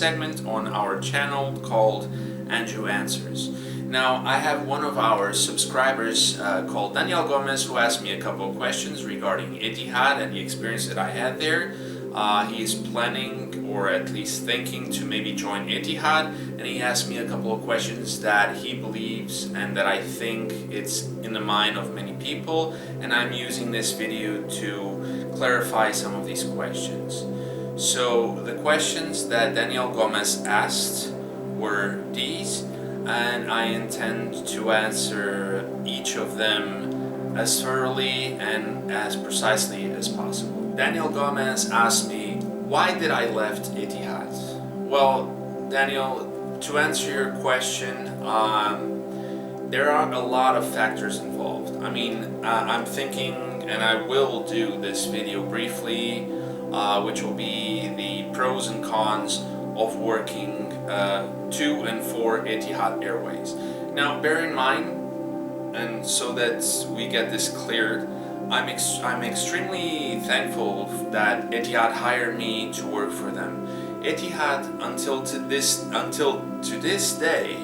segment on our channel called Andrew Answers. Now, I have one of our subscribers called Daniel Gomez who asked me a couple of questions regarding Etihad and the experience that I had there. He is planning, or at least thinking, to maybe join Etihad, and he asked me a couple of questions that he believes and that I think it's in the mind of many people, and I'm using this video to clarify some of these questions. So the questions that Daniel Gomez asked were these, and I intend to answer each of them as thoroughly and as precisely as possible. Daniel Gomez asked me, why did I left Etihad? Well, Daniel, to answer your question, there are a lot of factors involved. I mean, I'm thinking, and I will do this video briefly, which will be the pros and cons of working to and for Etihad Airways. Now, bear in mind, and so that we get this cleared, I'm extremely thankful that Etihad hired me to work for them. Etihad, until to this day,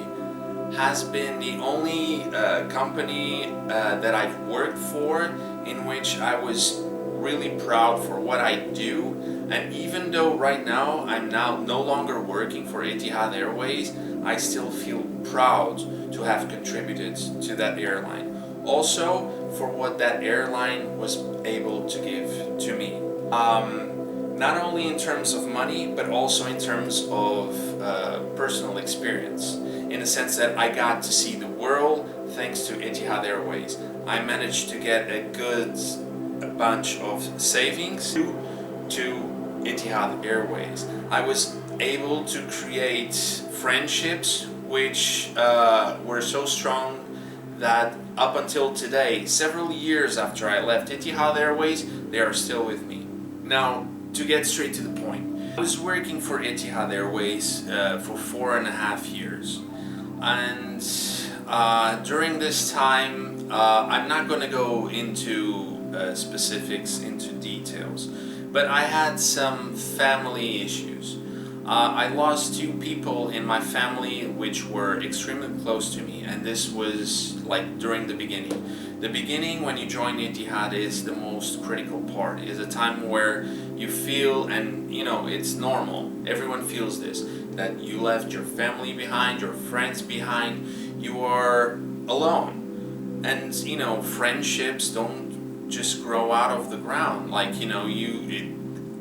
has been the only company that I've worked for in which I was really proud for what I do. And even though right now I'm no longer working for Etihad Airways, I still feel proud to have contributed to that airline. Also, for what that airline was able to give to me. Not only in terms of money, but also in terms of personal experience. In the sense that I got to see the world thanks to Etihad Airways. I managed to get a good bunch of savings to Etihad Airways. I was able to create friendships which were so strong that up until today, several years after I left Etihad Airways, they are still with me. Now, to get straight to the point, I was working for Etihad Airways for 4.5 years. And during this time, I'm not going to go into specifics, into details, but I had some family issues. I lost 2 people in my family which were extremely close to me, and this was like during the beginning. The beginning, when you join Etihad, is the most critical part. It's a time where you feel, and you know, it's normal, everyone feels this, that you left your family behind, your friends behind, you are alone. And you know, friendships don't just grow out of the ground. Like, you know,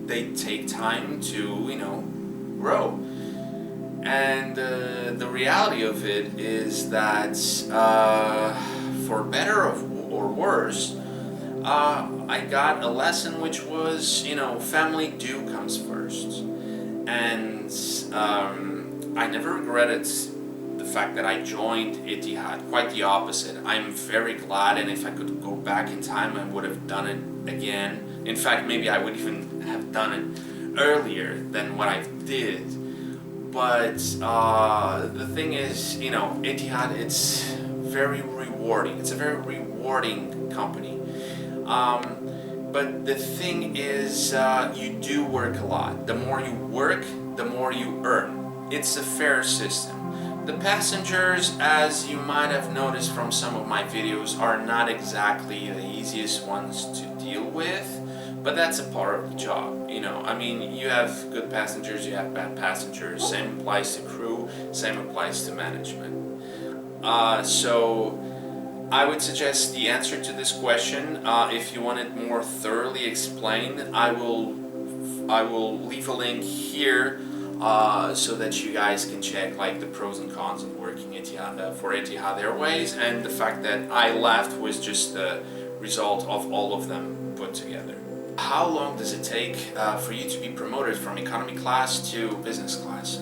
they take time to, you know, grow. And the reality of it is that for better or worse, I got a lesson which was, you know, family comes first. And I never regretted the fact that I joined Etihad. Quite the opposite. I'm very glad, and if I could go back in time, I would have done it again. In fact, maybe I would even have done it earlier than what I did. But the thing is, you know, Etihad, it's very rewarding. It's a very rewarding company. But the thing is, you do work a lot. The more you work, the more you earn. It's a fair system. The passengers, as you might have noticed from some of my videos, are not exactly the easiest ones to deal with. But that's a part of the job, you know. I mean, you have good passengers, you have bad passengers. Same applies to crew, same applies to management. So I would suggest the answer to this question, if you want it more thoroughly explained, I will leave a link here so that you guys can check like the pros and cons of working for Etihad Airways, and the fact that I left was just the result of all of them put together. How long does it take for you to be promoted from economy class to business class?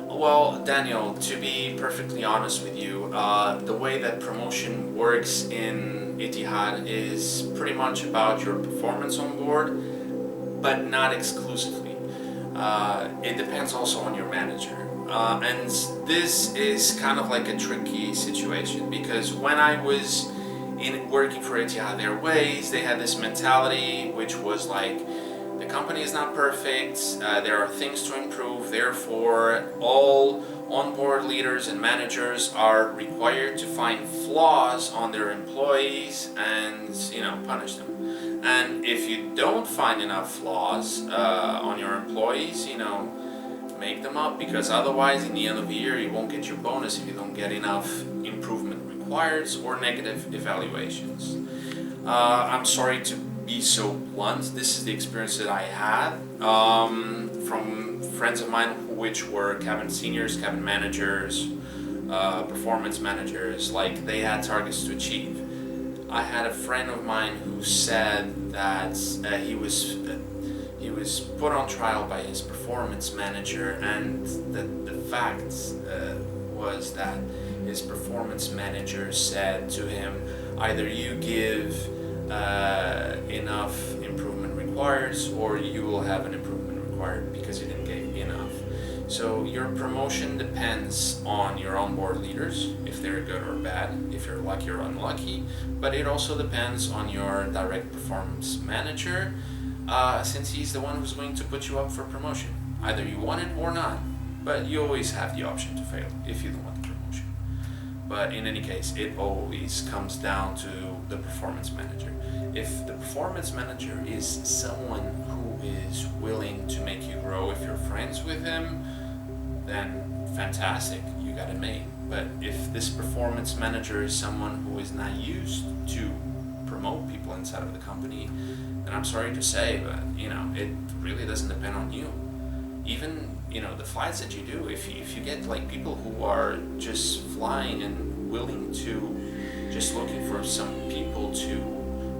Well, Daniel, to be perfectly honest with you, the way that promotion works in Etihad is pretty much about your performance on board, but not exclusively. It depends also on your manager. And this is kind of like a tricky situation, because when I was working for Etihad Airways, they had this mentality which was like, The company is not perfect, there are things to improve, therefore all onboard leaders and managers are required to find flaws on their employees and, punish them. And if you don't find enough flaws on your employees, make them up, because otherwise in the end of the year you won't get your bonus if you don't get enough improvement required or negative evaluations. I'm sorry to be so blunt, this is the experience that I had from friends of mine which were cabin seniors, cabin managers, performance managers. Like, they had targets to achieve. I had a friend of mine who said that he was put on trial by his performance manager, and the fact was that his performance manager said to him, either you give enough improvement required or you will have an improvement required because you didn't give enough. So your promotion depends on your onboard leaders, if they're good or bad, if you're lucky or unlucky, but it also depends on your direct performance manager, since he's the one who's going to put you up for promotion. Either you want it or not, but you always have the option to fail if you don't want the promotion. But in any case, it always comes down to the performance manager. If the performance manager is someone who is willing to make you grow, if you're friends with him, then fantastic, you got it made. But if this performance manager is someone who is not used to promote people inside of the company, then I'm sorry to say, but it really doesn't depend on you. Even the flights that you do, if you get like people who are just flying and willing to, just looking for some people to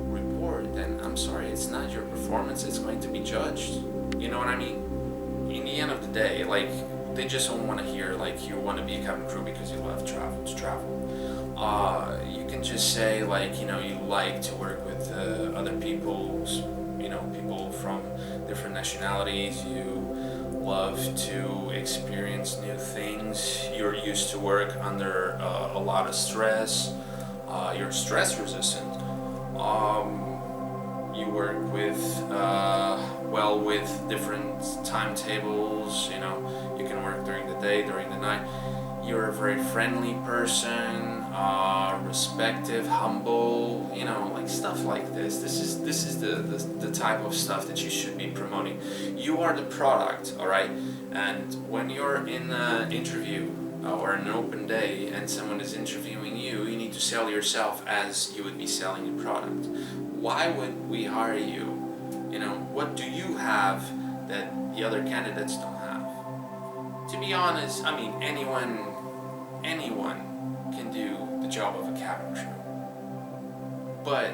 report, then I'm sorry, it's not your performance that's going to be judged. You know what I mean? In the end of the day, like, they just don't want to hear like you want to be a cabin crew because you love to travel. You can just say like you like to work with other people's, people from different nationalities. You love to experience new things. You're used to work under a lot of stress. You're stress resistant. You work with with different timetables. You can work during the day, during the night. You're a very friendly person, respectful, humble, like stuff like this. This is the type of stuff that you should be promoting. You are the product, all right? And when you're in an interview or an open day and someone is interviewing you, you need to sell yourself as you would be selling a product. Why would we hire you? What do you have that the other candidates don't have? To be honest, I mean, anyone can do the job of a cabin crew. But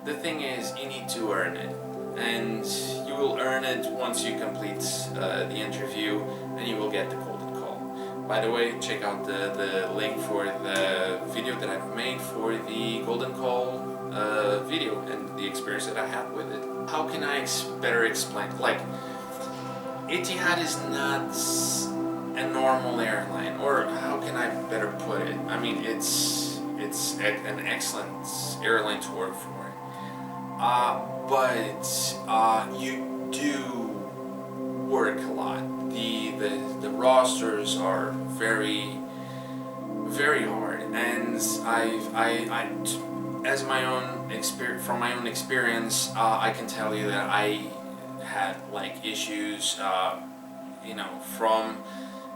the thing is, you need to earn it. And you will earn it once you complete the interview, and you will get the golden call. By the way, check out the link for the video that I've made for the golden call video and the experience that I had with it. How can I better explain? Like, Etihad is not a normal airline, or how can I better put it? I mean, it's an excellent airline to work for, but you do work a lot. The rosters are very, very hard, and as my own experience, from my own experience, I can tell you that I had like issues, from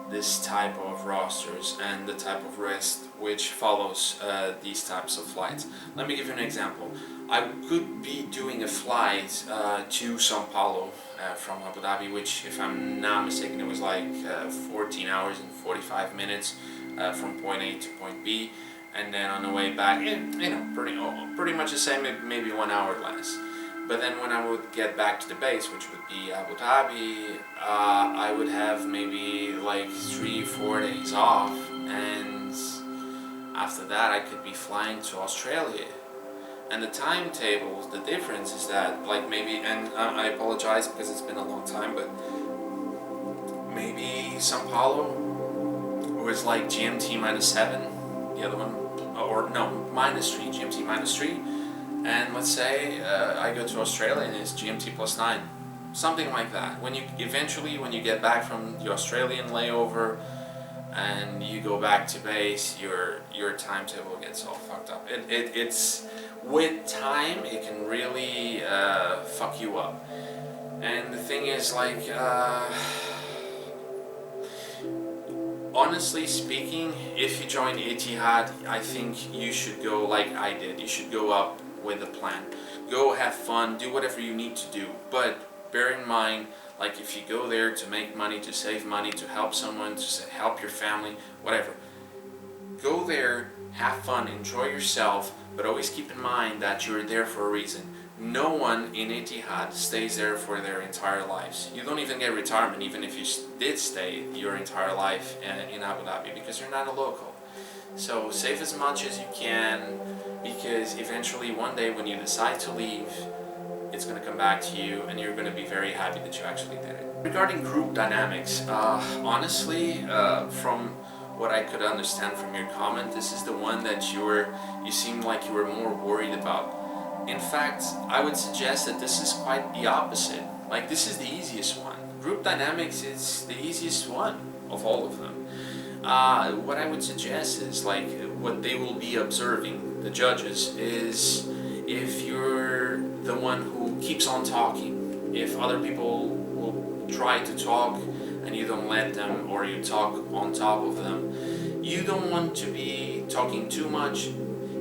this type of rosters and the type of rest which follows these types of flights. Let me give you an example. I could be doing a flight to Sao Paulo from Abu Dhabi, which, if I'm not mistaken, it was like 14 hours and 45 minutes from point A to point B, and then on the way back, pretty much the same, maybe 1 hour less. But then when I would get back to the base, which would be Abu Dhabi, I would have maybe like 3-4 days off, and after that I could be flying to Australia. And the timetables, the difference is that, like, maybe, and I apologize because it's been a long time, but maybe Sao Paulo was like GMT -7, the other one, or no, -3, GMT -3. And let's say I go to Australia and it's GMT +9. something like that. When you get back from the Australian layover and you go back to base, your timetable gets all fucked up. It's with time it can really fuck you up. And the thing is, like, honestly speaking, if you join Etihad, I think you should go like I did. You should go up with a plan. Go have fun, do whatever you need to do, but bear in mind, like, if you go there to make money, to save money, to help someone, to help your family, whatever, go there, have fun, enjoy yourself, but always keep in mind that you're there for a reason. No one in Etihad stays there for their entire lives. You don't even get retirement, even if you did stay your entire life in Abu Dhabi, because you're not a local. So save as much as you can, because eventually one day when you decide to leave, it's going to come back to you and you're going to be very happy that you actually did it. Regarding group dynamics, honestly, from what I could understand from your comment, this is the one that you seemed like you were more worried about. In fact, I would suggest that this is quite the opposite. Like, this is the easiest one. Group dynamics is the easiest one of all of them. What I would suggest is, like, what they will be observing, the judges, is if you're the one who keeps on talking, if other people will try to talk and you don't let them, or you talk on top of them, you don't want to be talking too much,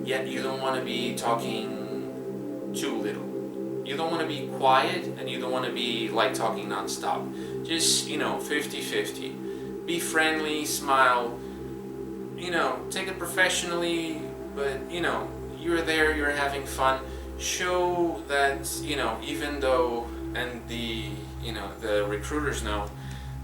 yet you don't want to be talking too little. You don't want to be quiet and you don't want to be like talking non-stop. Just, 50-50. Be friendly, smile, take it professionally, but you're there, you're having fun. Show that, even though, and the recruiters know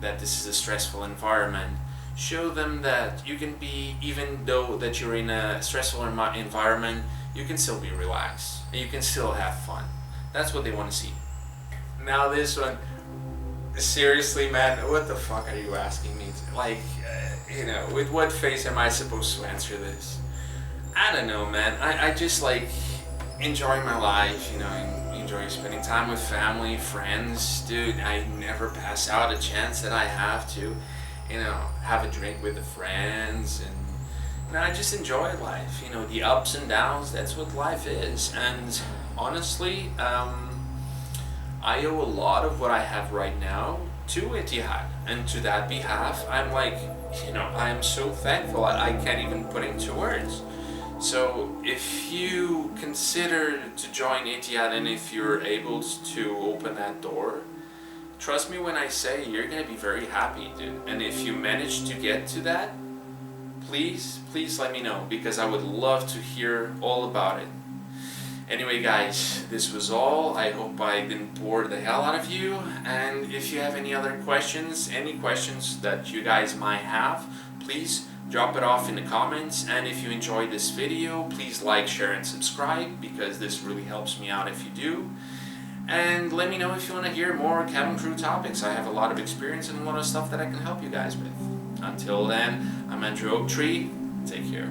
that this is a stressful environment, show them that you can be, even though that you're in a stressful environment, you can still be relaxed and you can still have fun. That's what they want to see. Now this one, seriously, man, what the fuck are you asking me to, like, with what face am I supposed to answer this? I don't know, man. I just like enjoy my life, enjoy spending time with family, friends. Dude, I never pass out a chance that I have to, have a drink with the friends, and I just enjoy life, the ups and downs. That's what life is. And honestly, I owe a lot of what I have right now to Etihad, and to that behalf, I'm like, I am so thankful. I can't even put into words. So if you consider to join Etihad, and if you're able to open that door, trust me when I say you're gonna be very happy, dude. And if you manage to get to that, please let me know, because I would love to hear all about it. Anyway, guys, this was all. I hope I didn't bore the hell out of you. And if you have any other questions, any questions that you guys might have, please drop it off in the comments. And if you enjoyed this video, please like, share, and subscribe, because this really helps me out if you do. And let me know if you want to hear more cabin crew topics. I have a lot of experience and a lot of stuff that I can help you guys with. Until then, I'm Andrew Oaktree. Take care.